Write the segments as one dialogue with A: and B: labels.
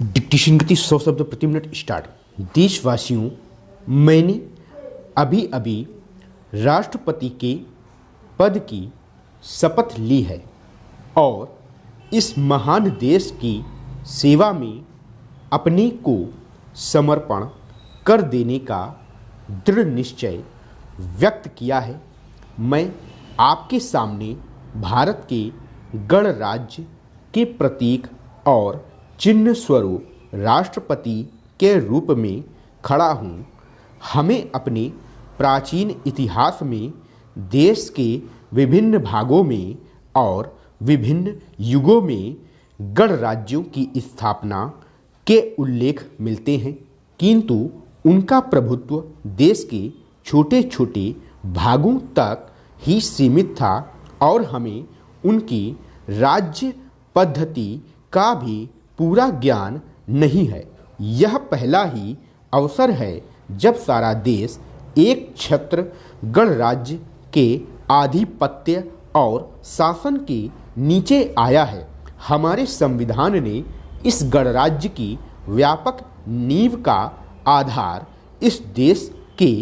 A: Dictation गति 100 शब्द प्रति मिनट स्टार्ट। देशवासियों, मैंने अभी अभी राष्ट्रपति के पद की शपथ ली है और इस महान देश की सेवा में अपने को समर्पण कर देने का दृढ़ निश्चय व्यक्त किया है। मैं आपके सामने भारत के गणराज्य के प्रतीक और चिन्ह स्वरूप राष्ट्रपति के रूप में खड़ा हूँ। हमें अपने प्राचीन इतिहास में देश के विभिन्न भागों में और विभिन्न युगों में गणराज्यों की स्थापना के उल्लेख मिलते हैं, किंतु उनका प्रभुत्व देश के छोटे छोटे भागों तक ही सीमित था और हमें उनकी राज्य पद्धति का भी पूरा ज्ञान नहीं है। यह पहला ही अवसर है जब सारा देश एक छत्र गणराज्य के आधिपत्य और शासन के नीचे आया है। हमारे संविधान ने इस गणराज्य की व्यापक नींव का आधार इस देश के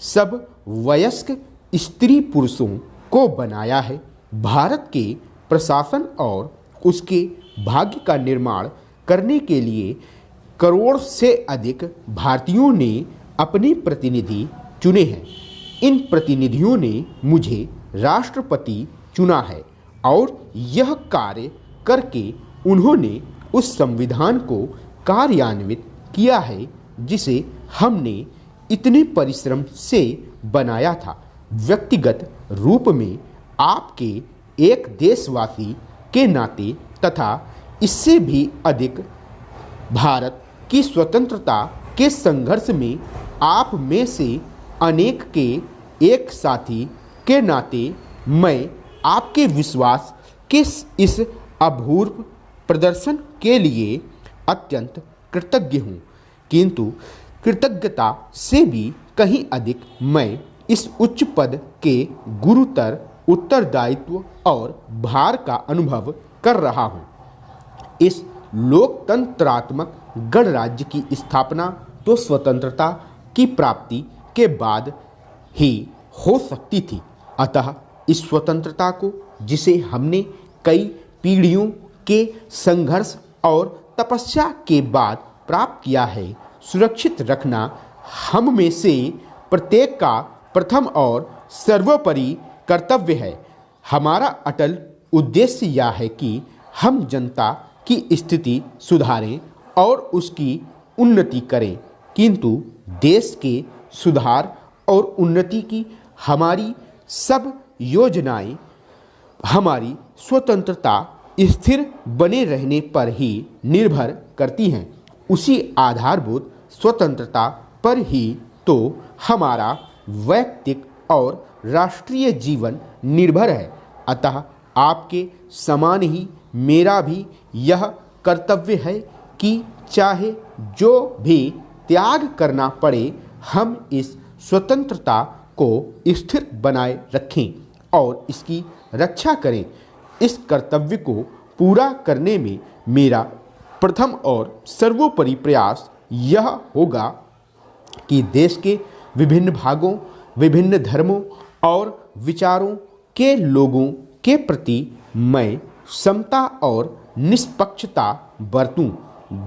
A: सब वयस्क स्त्री पुरुषों को बनाया है। भारत के प्रशासन और उसके भाग्य का निर्माण करने के लिए करोड़ से अधिक भारतीयों ने अपने प्रतिनिधि चुने हैं। इन प्रतिनिधियों ने मुझे राष्ट्रपति चुना है और यह कार्य करके उन्होंने उस संविधान को कार्यान्वित किया है जिसे हमने इतने परिश्रम से बनाया था। व्यक्तिगत रूप में आपके एक देशवासी के नाते तथा इससे भी अधिक भारत की स्वतंत्रता के संघर्ष में आप में से अनेक के एक साथी के नाते मैं आपके विश्वास के इस अभूतपूर्व प्रदर्शन के लिए अत्यंत कृतज्ञ हूँ, किंतु कृतज्ञता से भी कहीं अधिक मैं इस उच्च पद के गुरुतर उत्तरदायित्व और भार का अनुभव कर रहा हूँ। इस लोकतंत्रात्मक गणराज्य की स्थापना तो स्वतंत्रता की प्राप्ति के बाद ही हो सकती थी, अतः इस स्वतंत्रता को, जिसे हमने कई पीढ़ियों के संघर्ष और तपस्या के बाद प्राप्त किया है, सुरक्षित रखना हम में से प्रत्येक का प्रथम और सर्वोपरि कर्तव्य है। हमारा अटल उद्देश्य यह है कि हम जनता की स्थिति सुधारें और उसकी उन्नति करें, किंतु देश के सुधार और उन्नति की हमारी सब योजनाएं हमारी स्वतंत्रता स्थिर बने रहने पर ही निर्भर करती हैं। उसी आधारभूत स्वतंत्रता पर ही तो हमारा वैयक्तिक और राष्ट्रीय जीवन निर्भर है। अतः आपके समान ही मेरा भी यह कर्तव्य है कि चाहे जो भी त्याग करना पड़े, हम इस स्वतंत्रता को स्थिर बनाए रखें और इसकी रक्षा करें। इस कर्तव्य को पूरा करने में मेरा प्रथम और सर्वोपरि प्रयास यह होगा कि देश के विभिन्न भागों, विभिन्न धर्मों और विचारों के लोगों के प्रति मैं समता और निष्पक्षता बरतूं।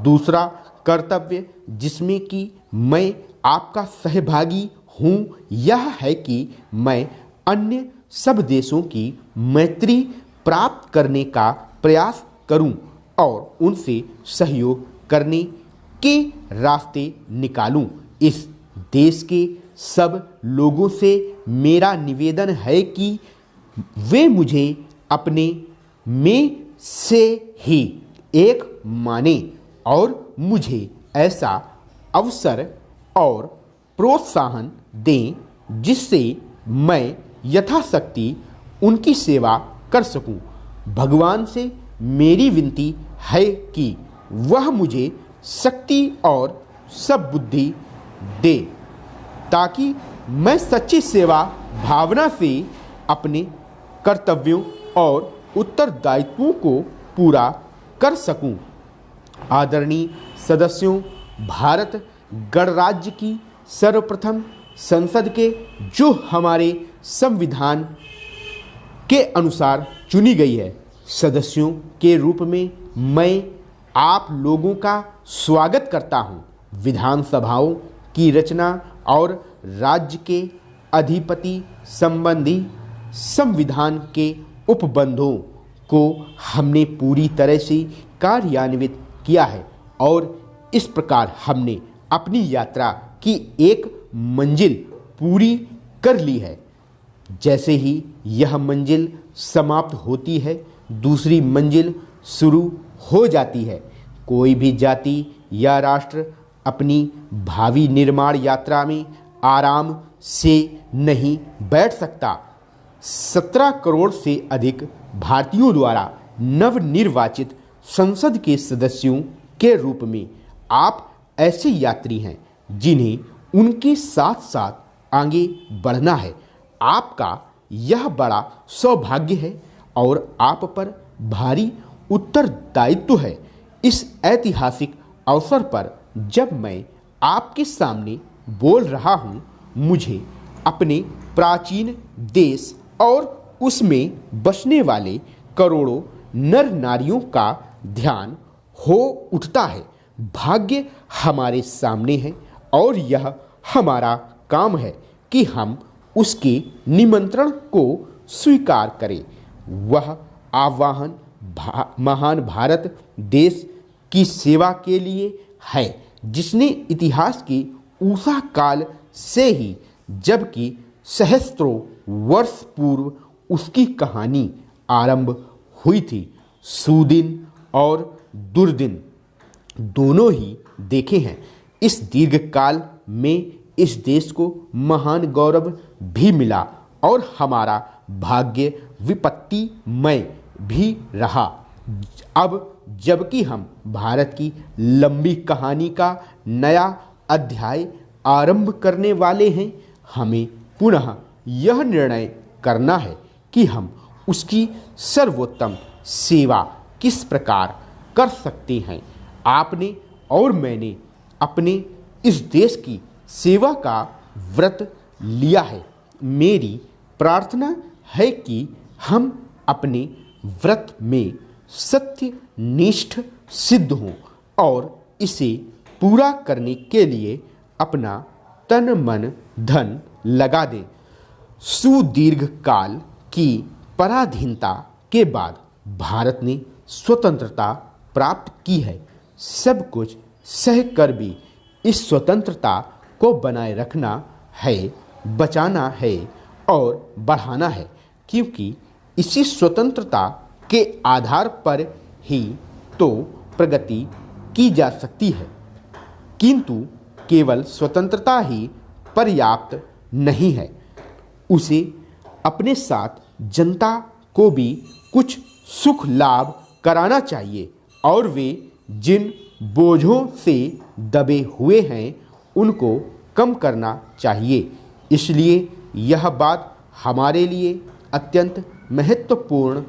A: दूसरा कर्तव्य जिसमें कि मैं आपका सहभागी हूँ, यह है कि मैं अन्य सब देशों की मैत्री प्राप्त करने का प्रयास करूं और उनसे सहयोग करने के रास्ते निकालूं। इस देश के सब लोगों से मेरा निवेदन है कि वे मुझे अपने में से ही एक माने और मुझे ऐसा अवसर और प्रोत्साहन दें जिससे मैं यथाशक्ति उनकी सेवा कर सकूं। भगवान से मेरी विनती है कि वह मुझे शक्ति और सद्बुद्धि दे ताकि मैं सच्ची सेवा भावना से अपने कर्तव्यों और उत्तरदायित्वों को पूरा कर सकूं। आदरणीय सदस्यों, भारत गणराज्य की सर्वप्रथम संसद के जो हमारे संविधान के अनुसार चुनी गई है सदस्यों के रूप में मैं आप लोगों का स्वागत करता हूं। विधानसभाओं की रचना और राज्य के अधिपति संबंधी संविधान के उपबंधों को हमने पूरी तरह से कार्यान्वित किया है और इस प्रकार हमने अपनी यात्रा की एक मंजिल पूरी कर ली है। जैसे ही यह मंजिल समाप्त होती है दूसरी मंजिल शुरू हो जाती है। कोई भी जाति या राष्ट्र अपनी भावी निर्माण यात्रा में आराम से नहीं बैठ सकता। 17 करोड़ से अधिक भारतीयों द्वारा नवनिर्वाचित संसद के सदस्यों के रूप में आप ऐसे यात्री हैं जिन्हें उनके साथ साथ आगे बढ़ना है। आपका यह बड़ा सौभाग्य है और आप पर भारी उत्तरदायित्व है। इस ऐतिहासिक अवसर पर जब मैं आपके सामने बोल रहा हूँ मुझे अपने प्राचीन देश और उसमें बसने वाले करोड़ों नर नारियों का ध्यान हो उठता है। भाग्य हमारे सामने है और यह हमारा काम है कि हम उसके निमंत्रण को स्वीकार करें। वह आह्वान महान भारत देश की सेवा के लिए है जिसने इतिहास के ऊषा काल से ही, जबकि सहस्त्रों वर्ष पूर्व उसकी कहानी आरंभ हुई थी, सुदिन और दुर्दिन दोनों ही देखे हैं। इस दीर्घ काल में इस देश को महान गौरव भी मिला और हमारा भाग्य विपत्तिमय भी रहा। अब जबकि हम भारत की लंबी कहानी का नया अध्याय आरंभ करने वाले हैं हमें पुनः यह निर्णय करना है कि हम उसकी सर्वोत्तम सेवा किस प्रकार कर सकते हैं। आपने और मैंने अपने इस देश की सेवा का व्रत लिया है। मेरी प्रार्थना है कि हम अपने व्रत में सत्यनिष्ठ सिद्ध हों और इसे पूरा करने के लिए अपना तन मन धन लगा दें। सुदीर्घ काल की पराधीनता के बाद भारत ने स्वतंत्रता प्राप्त की है। सब कुछ सहकर भी इस स्वतंत्रता को बनाए रखना है, बचाना है और बढ़ाना है, क्योंकि इसी स्वतंत्रता के आधार पर ही तो प्रगति की जा सकती है। किंतु केवल स्वतंत्रता ही पर्याप्त नहीं है, उसे अपने साथ जनता को भी कुछ सुख लाभ कराना चाहिए और वे जिन बोझों से दबे हुए हैं उनको कम करना चाहिए। इसलिए यह बात हमारे लिए अत्यंत महत्वपूर्ण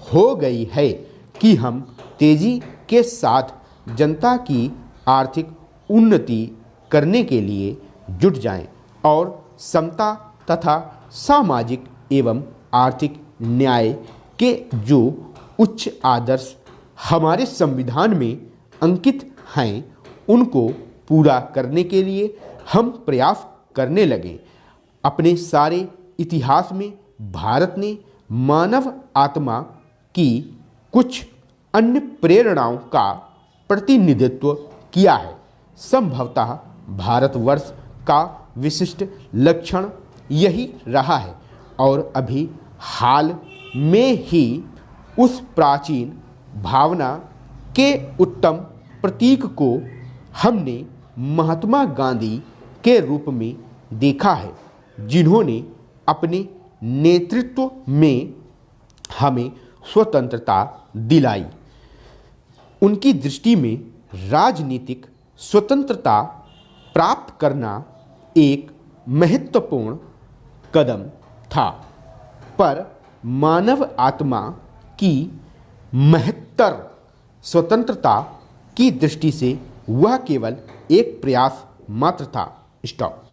A: हो गई है कि हम तेजी के साथ जनता की आर्थिक उन्नति करने के लिए जुट जाएं और समता तथा सामाजिक एवं आर्थिक न्याय के जो उच्च आदर्श हमारे संविधान में अंकित हैं उनको पूरा करने के लिए हम प्रयास करने लगें। अपने सारे इतिहास में भारत ने मानव आत्मा की कुछ अन्य प्रेरणाओं का प्रतिनिधित्व किया है। संभवतः भारतवर्ष का विशिष्ट लक्षण यही रहा है और अभी हाल में ही उस प्राचीन भावना के उत्तम प्रतीक को हमने महात्मा गांधी के रूप में देखा है, जिन्होंने अपने नेतृत्व में हमें स्वतंत्रता दिलाई। उनकी दृष्टि में राजनीतिक स्वतंत्रता प्राप्त करना एक महत्वपूर्ण कदम था, पर मानव आत्मा की महत्तर स्वतंत्रता की दृष्टि से वह केवल एक प्रयास मात्र था। स्टॉप।